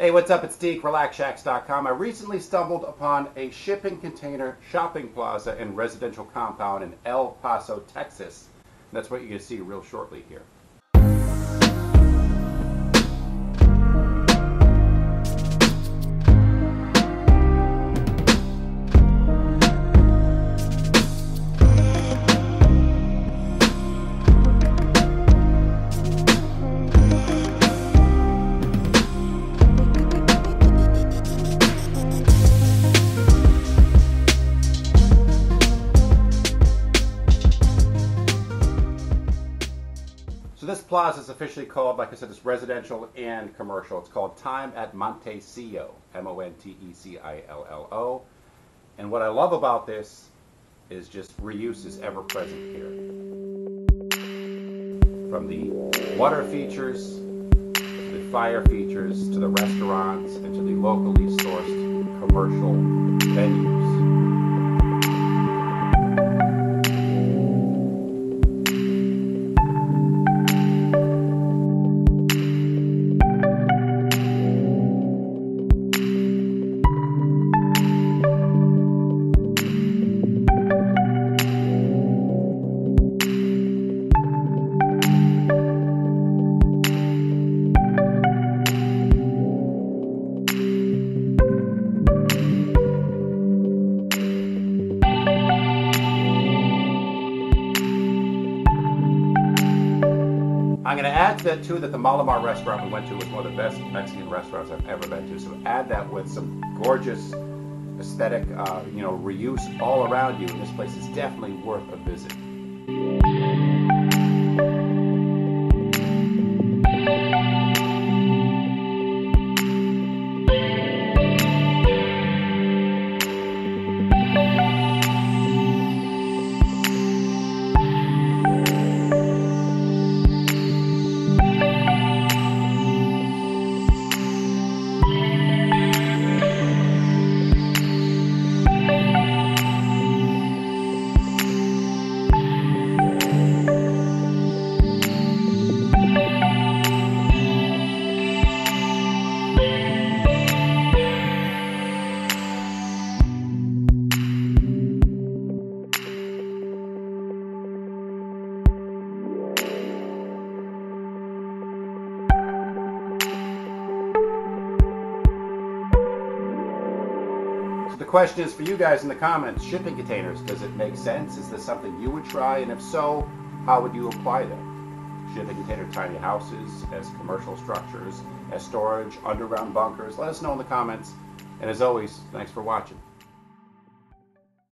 Hey, what's up? It's Deek, RelaxShacks.com. I recently stumbled upon a shipping container shopping plaza and residential compound in El Paso, Texas. And that's what you're going to see real shortly here. So this plaza is officially called, like I said, it's residential and commercial. It's called Time at Montecillo, Montecillo. And what I love about this is just reuse is ever present here. From the water features, to the fire features, to the restaurants, and to the locally sourced commercial venues. I'm going to add to that too that the Malolam restaurant we went to was one of the best Mexican restaurants I've ever been to. So add that with some gorgeous aesthetic, reuse all around you. And this place is definitely worth a visit. The question is for you guys in the comments, shipping containers, does it make sense? Is this something you would try? And if so, how would you apply them? Shipping container tiny houses, as commercial structures, as storage, underground bunkers? Let us know in the comments. And as always, thanks for watching.